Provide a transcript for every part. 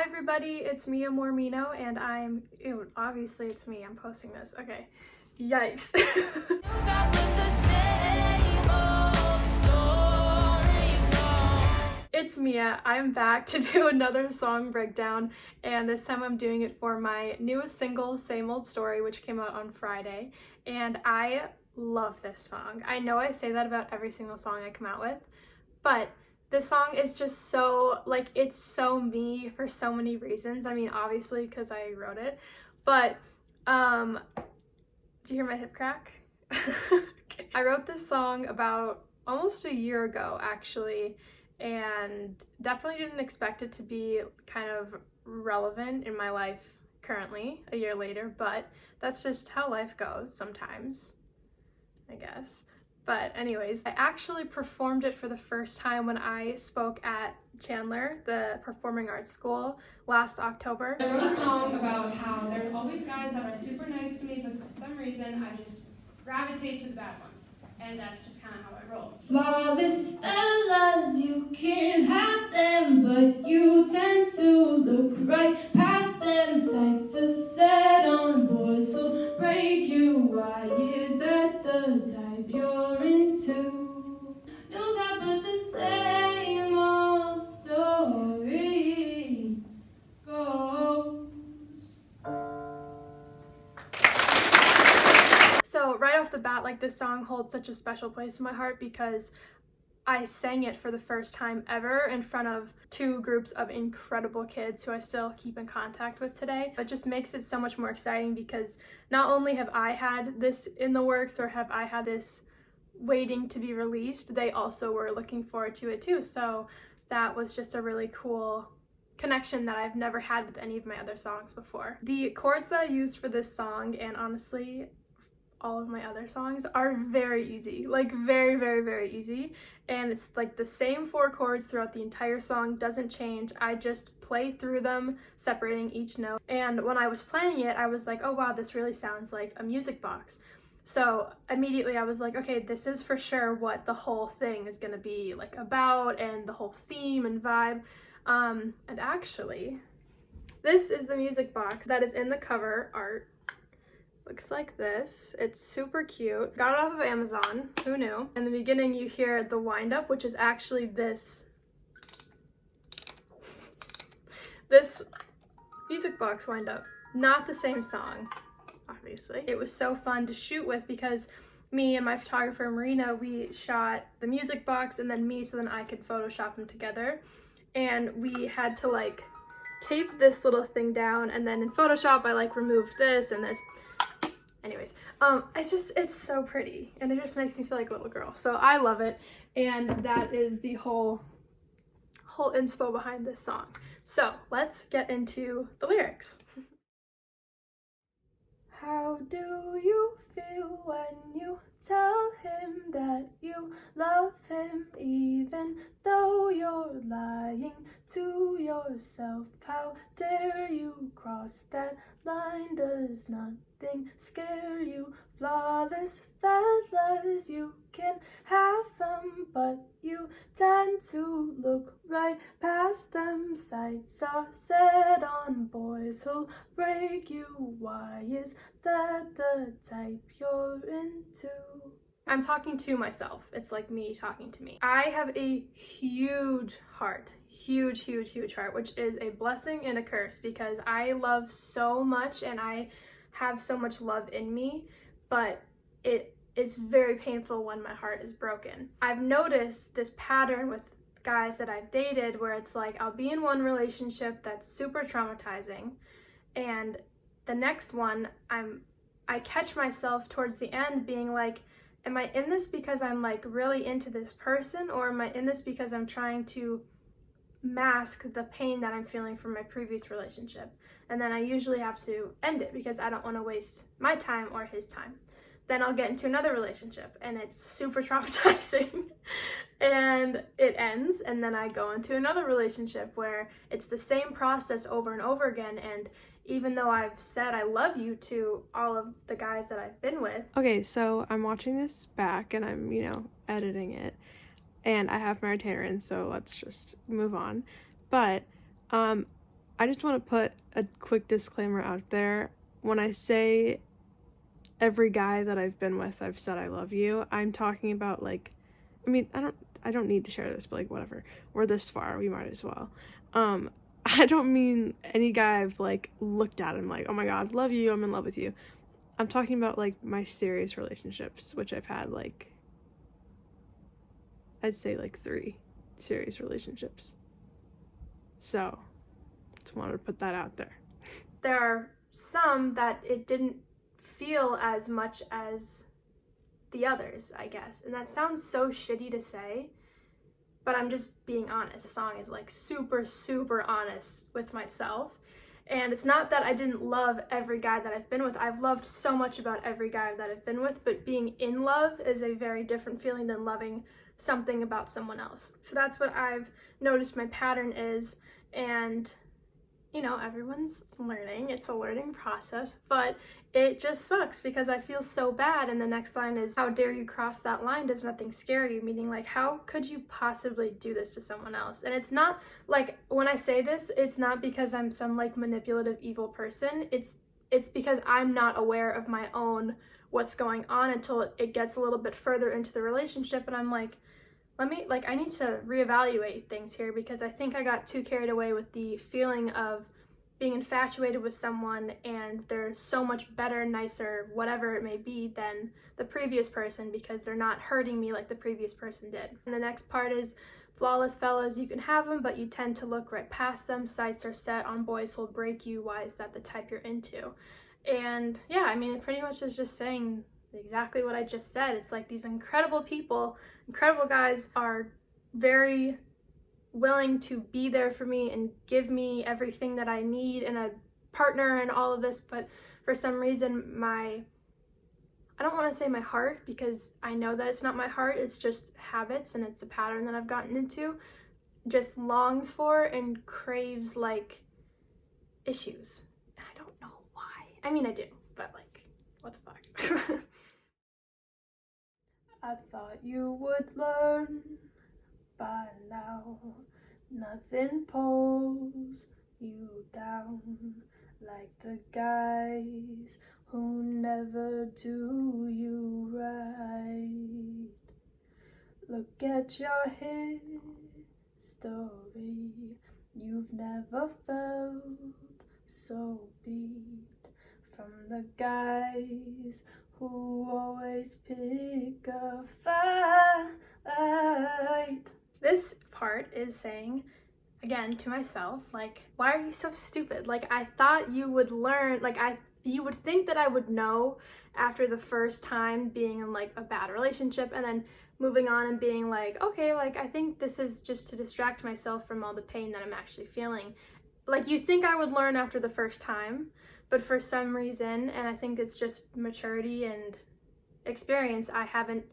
everybody, it's Mia Mormino, and obviously it's me, I'm posting this, okay, yikes. It's Mia, I'm back to do another song breakdown, and this time I'm doing it for my newest single, Same Old Story, which came out on Friday, and I love this song. I know I say that about every single song I come out with, but this song is just so, like, it's so me for so many reasons. I mean, obviously, because I wrote it, but, do you hear my hip crack? Okay. I wrote this song about almost a year ago, actually, and definitely didn't expect it to be kind of relevant in my life currently, a year later, but that's just how life goes sometimes, I guess. But anyways, I actually performed it for the first time when I spoke at Chandler, the performing arts school, last October. I wrote a song about how there are always guys that are super nice to me, but for some reason I just gravitate to the bad ones. And that's just kind of how I roll. Flawless fellas, you can't have them, but you tend to look right past them. Sights are set on boys who'll break you. Why is that the type you're into? You got but the same old story goes. So right off the bat, like, this song holds such a special place in my heart because I sang it for the first time ever in front of two groups of incredible kids who I still keep in contact with today. It just makes it so much more exciting because not only have I had this in the works or have I had this waiting to be released, they also were looking forward to it too. So that was just a really cool connection that I've never had with any of my other songs before. The chords that I used for this song, and honestly all of my other songs, are very easy, like very, very, very easy. And it's like the same 4 chords throughout the entire song, doesn't change. I just play through them, separating each note. And when I was playing it, I was like, oh wow, this really sounds like a music box. So immediately I was like, okay, this is for sure what the whole thing is gonna be like about, and the whole theme and vibe. And actually, this is the music box that is in the cover art. Looks like this. It's super cute. Got it off of Amazon. Who knew? In the beginning, you hear the wind up, which is actually this music box wind up. Not the same song, obviously. It was so fun to shoot with because me and my photographer Marina, we shot the music box and then me so then I could Photoshop them together. And we had to like tape this little thing down, and then in Photoshop I like removed this and this. Anyways, it's so pretty, and it just makes me feel like a little girl. So I love it, and that is the whole inspo behind this song. So let's get into the lyrics. How do you feel when you tell him that you love him, even though you're lying to yourself? How dare you cross that line? Does nothing scare you? Flawless fellas, you can have them, but you tend to look right past them. Sights are set on boys who'll break you. Why is that the type you're into? I'm talking to myself. It's like me talking to me. I have a huge heart. Huge heart, which is a blessing and a curse because I love so much and I have so much love in me, but it is very painful when my heart is broken. I've noticed this pattern with guys that I've dated where it's like I'll be in one relationship that's super traumatizing, and the next one I catch myself towards the end being like, am I in this because I'm like really into this person, or am I in this because I'm trying to mask the pain that I'm feeling from my previous relationship? And then I usually have to end it because I don't want to waste my time or his time. Then I'll get into another relationship and it's super traumatizing and it ends, and then I go into another relationship where it's the same process over and over again. And even though I've said I love you to all of the guys that I've been with. Okay, so I'm watching this back and I'm, editing it, and I have my retainer in, so let's just move on. But I just want to put a quick disclaimer out there. When I say every guy that I've been with, I've said I love you, I'm talking about, like, I mean, I don't need to share this, but, like, whatever. We're this far, we might as well. I don't mean any guy I've, like, looked at and like, oh my god, love you, I'm in love with you. I'm talking about, like, my serious relationships, which I've had, like, I'd say, like, 3 serious relationships. So, just wanted to put that out there. There are some that it didn't feel as much as the others, I guess. And that sounds so shitty to say, but I'm just being honest. The song is like super, super honest with myself. And it's not that I didn't love every guy that I've been with. I've loved so much about every guy that I've been with, but being in love is a very different feeling than loving something about someone else. So that's what I've noticed my pattern is. And you know, everyone's learning. It's a learning process, but it just sucks because I feel so bad. And the next line is, how dare you cross that line? Does nothing scare you? Meaning, like, how could you possibly do this to someone else? And it's not like, when I say this, it's not because I'm some like manipulative evil person. It's because I'm not aware of my own what's going on until it gets a little bit further into the relationship. And I'm like, I need to reevaluate things here because I think I got too carried away with the feeling of being infatuated with someone and they're so much better, nicer, whatever it may be than the previous person because they're not hurting me like the previous person did. And the next part is, flawless fellas, you can have them, but you tend to look right past them. Sights are set on boys who'll break you. Why is that the type you're into? And yeah, I mean, it pretty much is just saying exactly what I just said. It's like these incredible people, incredible guys are very willing to be there for me and give me everything that I need in a partner and all of this, but for some reason I don't want to say my heart because I know that it's not my heart, it's just habits and it's a pattern that I've gotten into, just longs for and craves like issues. And I don't know why. I mean, I do, but like, what the fuck? I thought you would learn by now. Nothing pulls you down like the guys who never do you right. Look at your history. You've never felt so beat from the guys who always pick a fight. This part is saying, again, to myself, like, why are you so stupid? Like, I thought you would learn, like, you would think that I would know after the first time being in, like, a bad relationship and then moving on and being like, okay, like, I think this is just to distract myself from all the pain that I'm actually feeling. Like, you think I would learn after the first time, but for some reason, and I think it's just maturity and experience, I haven't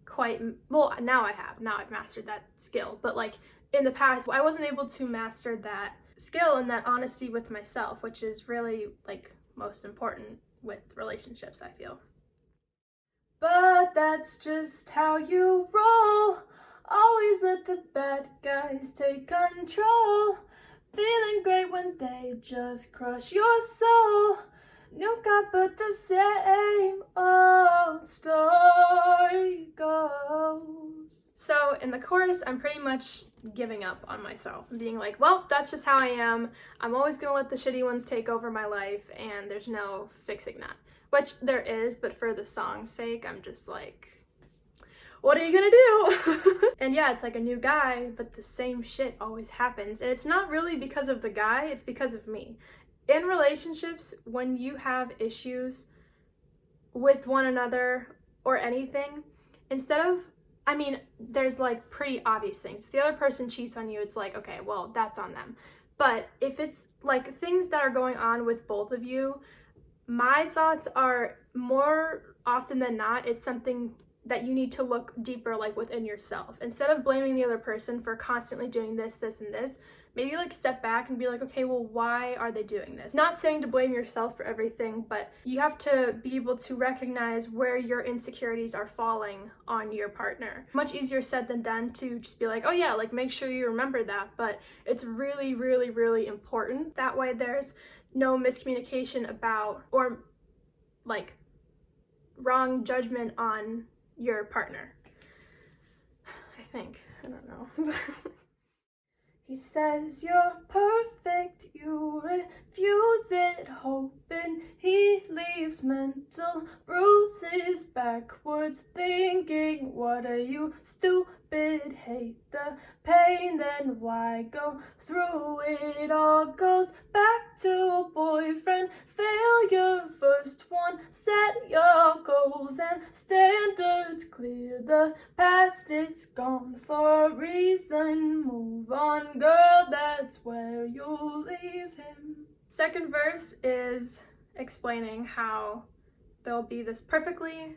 quite, well, now I've mastered that skill, but like in the past I wasn't able to master that skill and that honesty with myself, which is really like most important with relationships, I feel. But that's just how you roll, always let the bad guys take control, feeling great when they just crush your soul. New guy, but the same old story goes. So in the chorus, I'm pretty much giving up on myself and being like, well, that's just how I am. I'm always gonna let the shitty ones take over my life and there's no fixing that. Which there is, but for the song's sake, I'm just like, what are you gonna do? And yeah, it's like a new guy, but the same shit always happens. And it's not really because of the guy, it's because of me. In relationships, when you have issues with one another or anything, instead of, I mean, there's like pretty obvious things. If the other person cheats on you, it's like, okay, well, that's on them. But if it's like things that are going on with both of you, my thoughts are more often than not, it's something that you need to look deeper like within yourself. Instead of blaming the other person for constantly doing this, and this, maybe like step back and be like, okay, well, why are they doing this? Not saying to blame yourself for everything, but you have to be able to recognize where your insecurities are falling on your partner. Much easier said than done to just be like, oh yeah, like make sure you remember that, but it's really, really, really important. That way there's no miscommunication about, or like wrong judgment on your partner. I think. I don't know. He says you're perfect, you refuse it, hoping he leaves mental bruises backwards, thinking, what are you, stupid, hate the pain, then why go through it all, goes back to boyfriend failure, first one, set your goals and standards clear, the past, it's gone for a reason, move on, girl, that's where you'll leave him. Second verse is explaining how there'll be this perfectly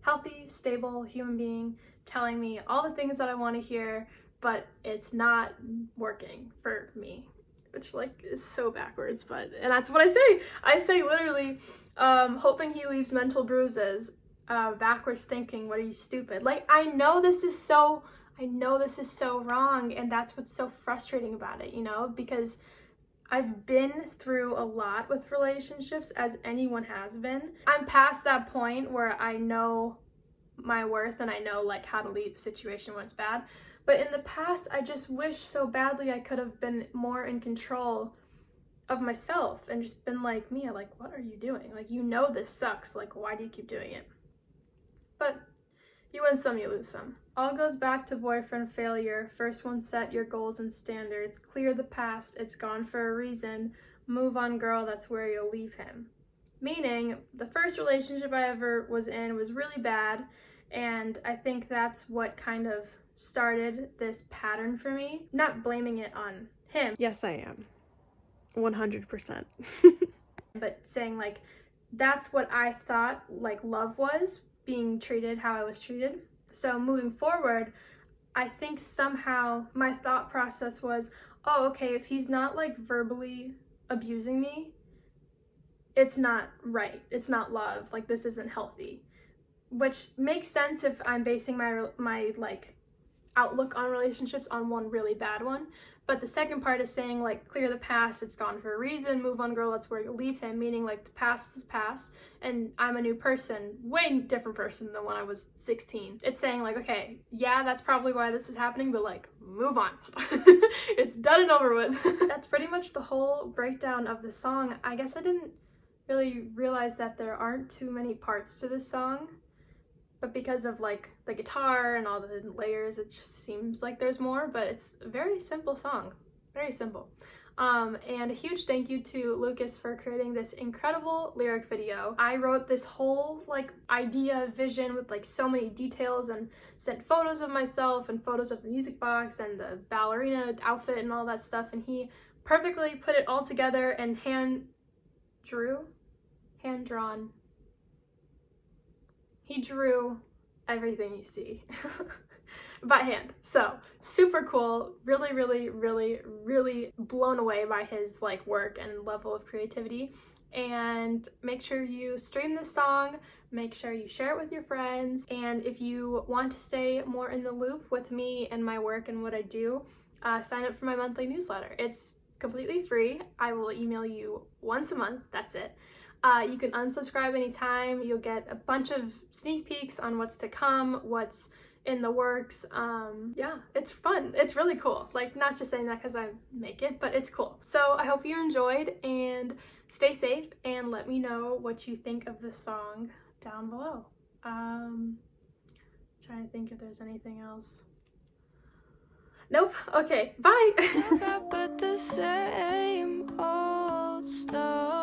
healthy, stable human being telling me all the things that I want to hear, but it's not working for me, which like is so backwards, and that's what I say. I say literally, hoping he leaves mental bruises, backwards thinking, what are you, stupid? Like, I know this is so wrong, and that's what's so frustrating about it, you know, because I've been through a lot with relationships, as anyone has been. I'm past that point where I know my worth and I know like how to leave a situation when it's bad. But in the past, I just wish so badly I could have been more in control of myself and just been like, Mia, like, what are you doing? Like, you know this sucks. Like, why do you keep doing it? But you win some, you lose some. All goes back to boyfriend failure. First one, set your goals and standards. Clear the past, it's gone for a reason. Move on, girl, that's where you'll leave him. Meaning, the first relationship I ever was in was really bad, and I think that's what kind of started this pattern for me. Not blaming it on him. Yes, I am. 100%. But saying like, that's what I thought like love was, being treated how I was treated. So moving forward, I think somehow my thought process was, oh, okay, if he's not like verbally abusing me, it's not right. It's not love. Like, this isn't healthy. Which makes sense if I'm basing my like outlook on relationships on one really bad one. But the second part is saying like, clear the past, it's gone for a reason, move on, girl, that's where you leave him, meaning like the past is past and I'm a new person, way different person than when I was 16. It's saying like, okay, yeah, that's probably why this is happening, but like, move on. It's done and over with. That's pretty much the whole breakdown of the song. I guess I didn't really realize that there aren't too many parts to this song, but because of like the guitar and all the layers, it just seems like there's more, but it's a very simple song, very simple. And a huge thank you to Lucas for creating this incredible lyric video. I wrote this whole like idea, vision with like so many details and sent photos of myself and photos of the music box and the ballerina outfit and all that stuff, and he perfectly put it all together and hand-drawn. He drew everything you see by hand. So super cool, really, really, really, really blown away by his like work and level of creativity. And make sure you stream this song, make sure you share it with your friends. And if you want to stay more in the loop with me and my work and what I do, sign up for my monthly newsletter. It's completely free. I will email you once a month, that's it. You can unsubscribe anytime. You'll get a bunch of sneak peeks on what's to come, what's in the works. Yeah, it's fun. It's really cool. Like, not just saying that because I make it, but it's cool. So I hope you enjoyed, and stay safe, and let me know what you think of this song down below. Trying to think if there's anything else. Nope. Okay, bye. But the same old stuff.